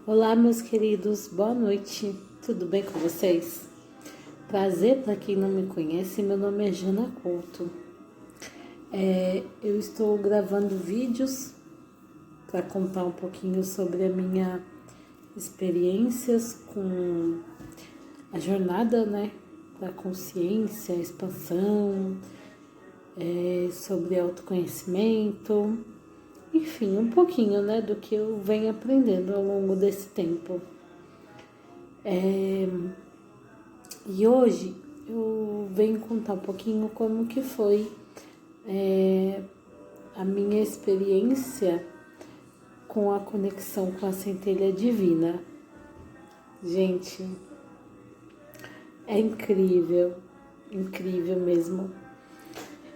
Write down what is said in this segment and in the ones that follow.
Olá, meus queridos, boa noite, tudo bem com vocês? Prazer, para quem não me conhece, meu nome é Jana Couto. Eu estou gravando vídeos para contar um pouquinho sobre a minha experiências com a jornada, da consciência, expansão, sobre autoconhecimento, enfim, um pouquinho, do que eu venho aprendendo ao longo desse tempo. E hoje eu venho contar um pouquinho como que foi a minha experiência com a conexão com a centelha divina. Gente, é incrível, incrível mesmo.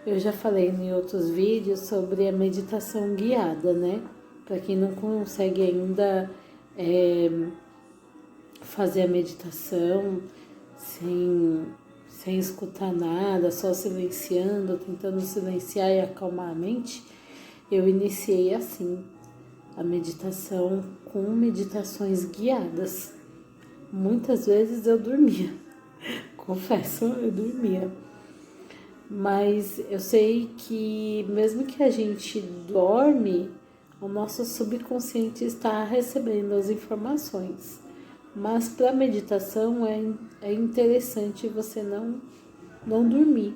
Eu já falei em outros vídeos sobre a meditação guiada, Para quem não consegue ainda fazer a meditação sem escutar nada, só silenciando, tentando silenciar e acalmar a mente, eu iniciei assim a meditação com meditações guiadas. Muitas vezes eu dormia, confesso, eu dormia. Mas eu sei que mesmo que a gente dorme, o nosso subconsciente está recebendo as informações. Mas para meditação é interessante você não dormir,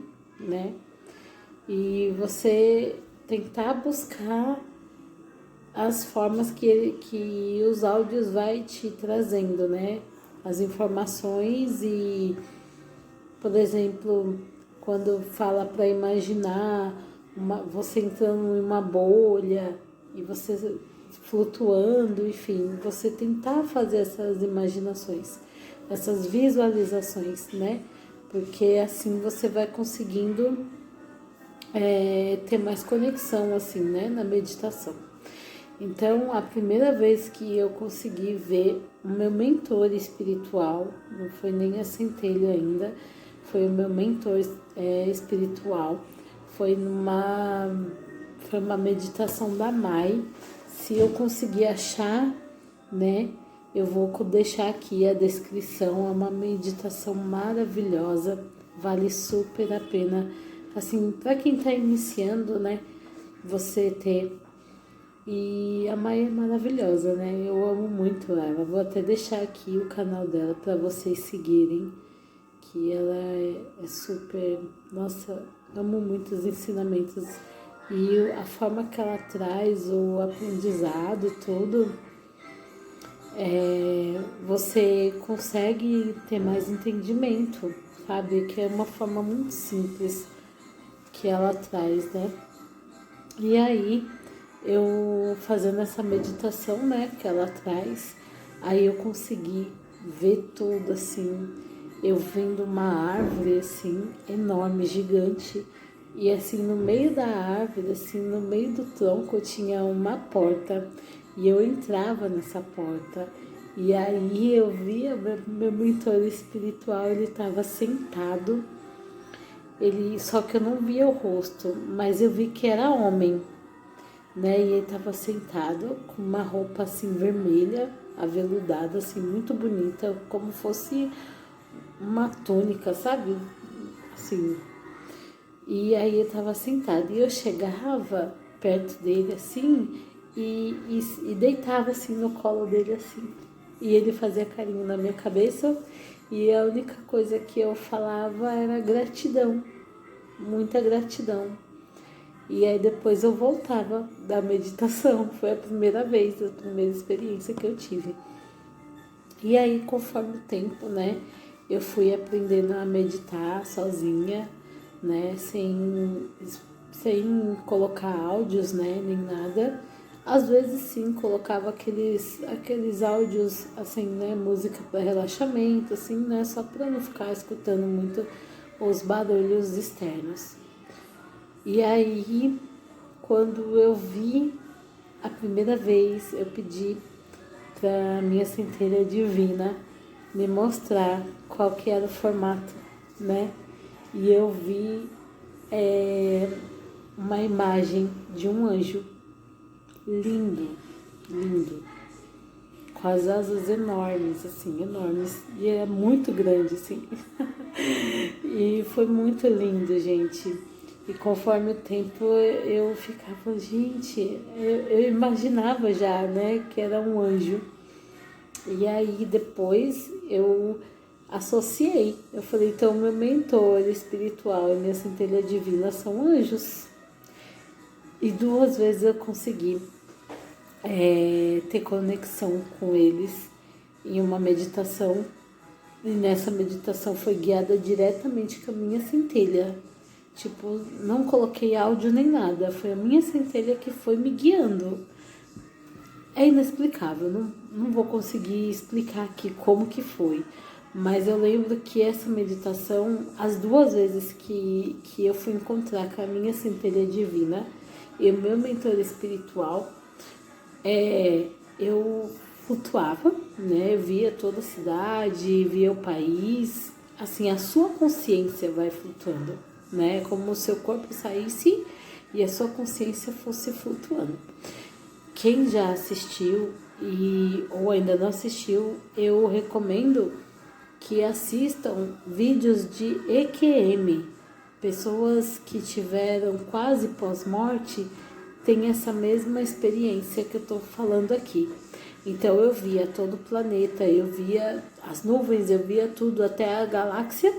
E você tentar buscar as formas que os áudios vai te trazendo, As informações e, por exemplo, quando fala para imaginar você entrando em uma bolha e você flutuando, enfim, você tentar fazer essas imaginações, essas visualizações, Porque assim você vai conseguindo ter mais conexão, assim, na meditação. Então, a primeira vez que eu consegui ver o meu mentor espiritual, não foi nem a centelha ainda, foi o meu mentor espiritual, foi uma meditação da Mai. Se eu conseguir achar, eu vou deixar aqui a descrição. É uma meditação maravilhosa, vale super a pena, assim, para quem está iniciando, você ter. E a Mai é maravilhosa, eu amo muito ela. Vou até deixar aqui o canal dela para vocês seguirem, que ela é super, nossa, amo muito os ensinamentos e a forma que ela traz, o aprendizado, tudo, você consegue ter mais entendimento, sabe? Que é uma forma muito simples que ela traz, E aí, eu fazendo essa meditação, que ela traz, aí eu consegui ver tudo, assim, eu vendo uma árvore, assim, enorme, gigante, e assim, no meio da árvore, assim, no meio do tronco, tinha uma porta, e eu entrava nessa porta, e aí eu via meu mentor espiritual, ele estava sentado, só que eu não via o rosto, mas eu vi que era homem, E ele estava sentado com uma roupa assim vermelha, aveludada, assim, muito bonita, como fosse uma túnica, sabe? Assim. E aí ele estava sentado e eu chegava perto dele assim e deitava assim no colo dele assim. E ele fazia carinho na minha cabeça e a única coisa que eu falava era gratidão, muita gratidão. E aí depois eu voltava da meditação, foi a primeira vez, a primeira experiência que eu tive. E aí, conforme o tempo, eu fui aprendendo a meditar sozinha, sem colocar áudios, nem nada. Às vezes sim, colocava aqueles áudios, assim, música para relaxamento, assim, só para não ficar escutando muito os barulhos externos. E aí, quando eu vi a primeira vez, eu pedi para minha centelha divina me mostrar qual que era o formato, E eu vi uma imagem de um anjo lindo, lindo. com as asas enormes, assim, enormes. E é muito grande, assim. E foi muito lindo, gente. E conforme o tempo eu ficava, gente, eu imaginava já, né, que era um anjo. E aí depois eu associei. Eu falei, então meu mentor espiritual e minha centelha divina são anjos. E 2 vezes eu consegui ter conexão com eles em uma meditação. E nessa meditação foi guiada diretamente com a minha centelha. Tipo, não coloquei áudio nem nada. Foi a minha centelha que foi me guiando. É inexplicável, não vou conseguir explicar aqui como que foi. Mas eu lembro que essa meditação, as 2 vezes que eu fui encontrar com a minha centelha divina e o meu mentor espiritual, eu flutuava, né? Eu via toda a cidade, via o país. Assim, a sua consciência vai flutuando, né? Como o seu corpo saísse e a sua consciência fosse flutuando. Quem já assistiu ou ainda não assistiu, eu recomendo que assistam vídeos de EQM. Pessoas que tiveram quase pós-morte têm essa mesma experiência que eu estou falando aqui. Então eu via todo o planeta, eu via as nuvens, eu via tudo, até a galáxia,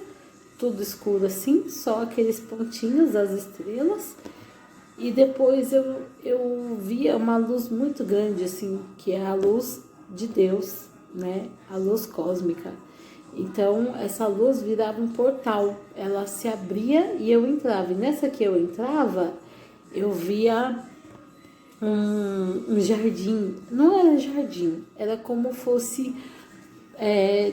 tudo escuro assim, só aqueles pontinhos, as estrelas. E depois eu via uma luz muito grande, assim, que é a luz de Deus, né? A luz cósmica. Então, essa luz virava um portal. Ela se abria e eu entrava. E nessa que eu entrava, eu via um jardim. Não era jardim, era como fosse...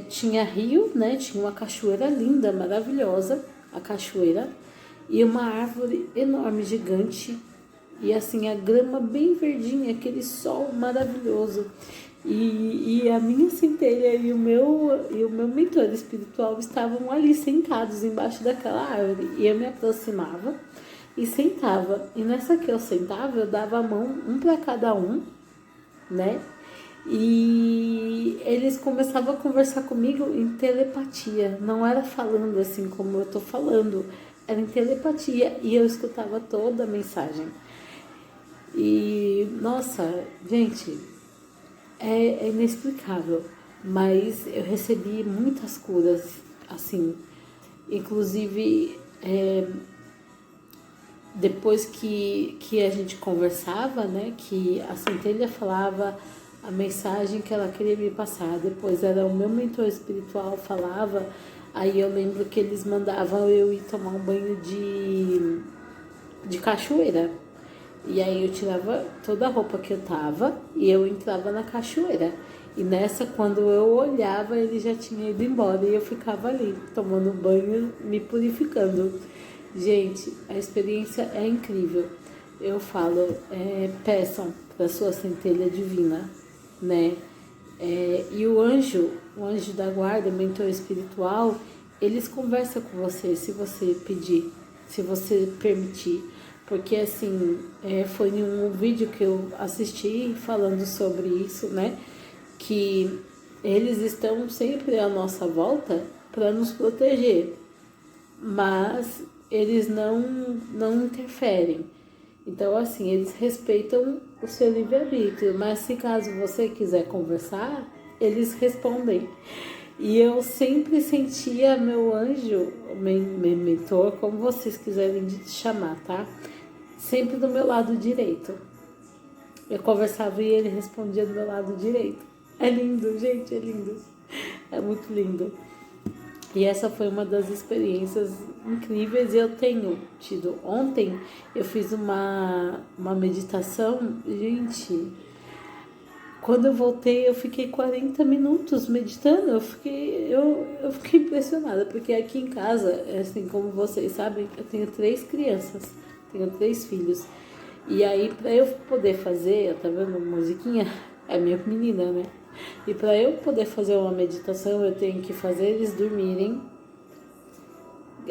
tinha rio, né? Tinha uma cachoeira linda, maravilhosa, a cachoeira. E uma árvore enorme, gigante, e assim, a grama bem verdinha, aquele sol maravilhoso. E a minha centelha e o meu mentor espiritual estavam ali sentados embaixo daquela árvore. E eu me aproximava e sentava. E nessa que eu sentava, eu dava a mão, um para cada um, né? E eles começavam a conversar comigo em telepatia. Não era falando assim como eu tô falando, era em telepatia. E eu escutava toda a mensagem. E, nossa, gente, é inexplicável. Mas eu recebi muitas curas, assim. Inclusive, depois que a gente conversava, né, que a centelha falava a mensagem que ela queria me passar, depois era o meu mentor espiritual falava, aí eu lembro que eles mandavam eu ir tomar um banho de cachoeira, e aí eu tirava toda a roupa que eu tava e eu entrava na cachoeira, e nessa, quando eu olhava, ele já tinha ido embora e eu ficava ali, tomando banho, me purificando. Gente, a experiência é incrível. Eu falo, peçam para sua centelha divina, né? E o anjo da guarda, mentor espiritual, eles conversam com você se você pedir, se você permitir. Porque assim, foi em um vídeo que eu assisti falando sobre isso, né? Que eles estão sempre à nossa volta para nos proteger, mas eles não interferem. Então, assim, eles respeitam o seu livre-arbítrio, mas se caso você quiser conversar, eles respondem. E eu sempre sentia meu anjo, meu mentor, como vocês quiserem chamar, tá? Sempre do meu lado direito. Eu conversava e ele respondia do meu lado direito. É lindo, gente, é lindo. É muito lindo. E essa foi uma das experiências incríveis. Eu tenho tido. Ontem eu fiz uma meditação. Gente, quando eu voltei, eu fiquei 40 minutos meditando. Eu fiquei impressionada, porque aqui em casa, assim como vocês sabem, eu tenho 3 crianças, tenho 3 filhos. E aí, para eu poder fazer, tá vendo, musiquinha? É minha menina, né? E para eu poder fazer uma meditação, eu tenho que fazer eles dormirem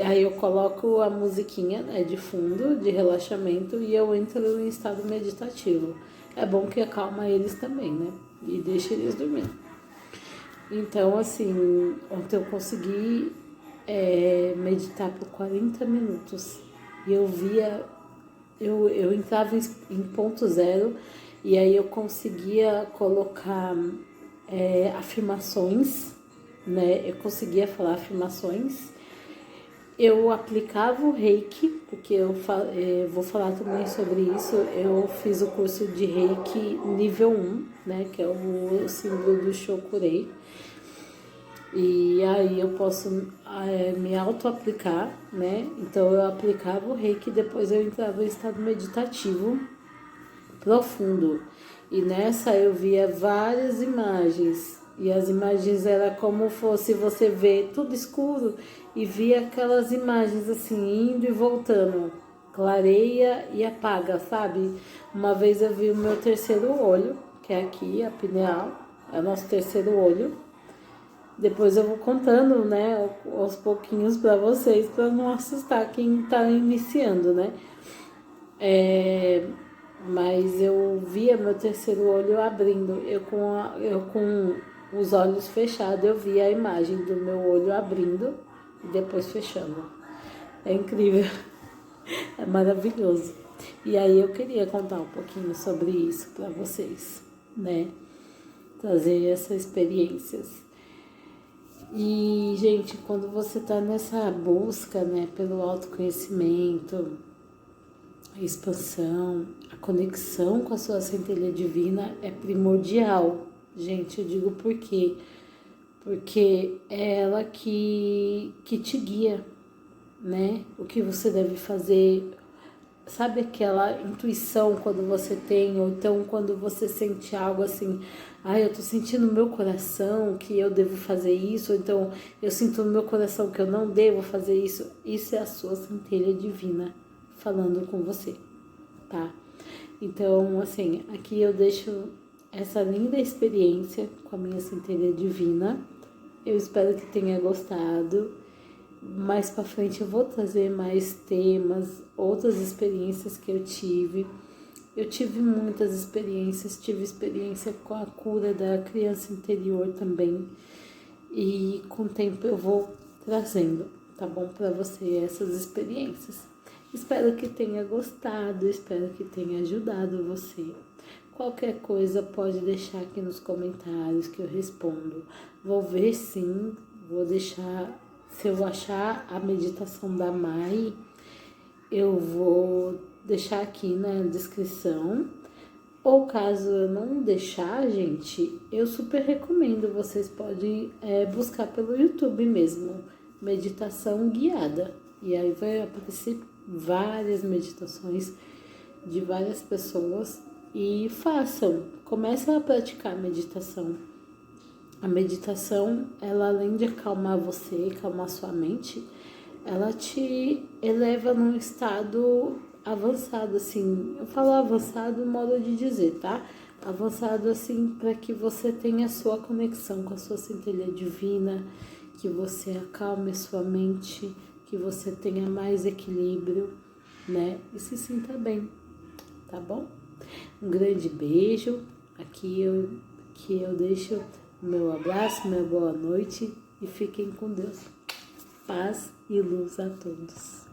Aí eu coloco a musiquinha, né, de fundo, de relaxamento, e eu entro em estado meditativo. É bom que acalma eles também, né? E deixa eles dormir. Então, assim, ontem eu consegui meditar por 40 minutos. E eu via, eu entrava em ponto zero, e aí eu conseguia colocar afirmações, né? Eu conseguia falar afirmações. Eu aplicava o Reiki, porque vou falar também sobre isso. Eu fiz o curso de Reiki nível 1, né, que é o símbolo do Shokurei. E aí eu posso me auto-aplicar, né? Então eu aplicava o Reiki e depois eu entrava em estado meditativo profundo. E nessa eu via várias imagens. E as imagens era como fosse você ver tudo escuro e via aquelas imagens assim, indo e voltando. Clareia e apaga, sabe? Uma vez eu vi o meu terceiro olho, que é aqui, a pineal, é o nosso terceiro olho. Depois eu vou contando, né, aos pouquinhos para vocês, para não assustar quem tá iniciando, né? Mas eu via meu terceiro olho abrindo. Eu com os olhos fechados, eu via a imagem do meu olho abrindo e depois fechando. É incrível, é maravilhoso. E aí eu queria contar um pouquinho sobre isso para vocês, né? Trazer essas experiências. E, gente, quando você tá nessa busca, né, pelo autoconhecimento, a expansão, a conexão com a sua centelha divina é primordial. Gente, eu digo por quê? Porque é ela que te guia, né? O que você deve fazer. Sabe aquela intuição quando você tem, ou então quando você sente algo assim, eu tô sentindo no meu coração que eu devo fazer isso, ou então eu sinto no meu coração que eu não devo fazer isso. Isso é a sua centelha divina falando com você, tá? Então, assim, aqui eu deixo essa linda experiência com a minha centelha divina. Eu espero que tenha gostado. Mais pra frente eu vou trazer mais temas, outras experiências que eu tive. Eu tive muitas experiências, tive experiência com a cura da criança interior também. E com o tempo eu vou trazendo, tá bom, para você essas experiências. Espero que tenha gostado, espero que tenha ajudado você. Qualquer coisa pode deixar aqui nos comentários que eu respondo. Vou ver sim, vou deixar, se eu achar a meditação da Mai, eu vou deixar aqui na descrição. Ou caso eu não deixar, gente, eu super recomendo. Vocês podem buscar pelo YouTube mesmo, meditação guiada. E aí vai aparecer várias meditações de várias pessoas. E façam, comecem a praticar meditação. A meditação, ela além de acalmar você, acalmar sua mente, ela te eleva num estado avançado, assim. Eu falo avançado, modo de dizer, tá? Avançado, assim, para que você tenha a sua conexão com a sua centelha divina, que você acalme sua mente, que você tenha mais equilíbrio, né? E se sinta bem, tá bom? Um grande beijo. Que eu deixo o meu abraço, minha boa noite e fiquem com Deus. Paz e luz a todos.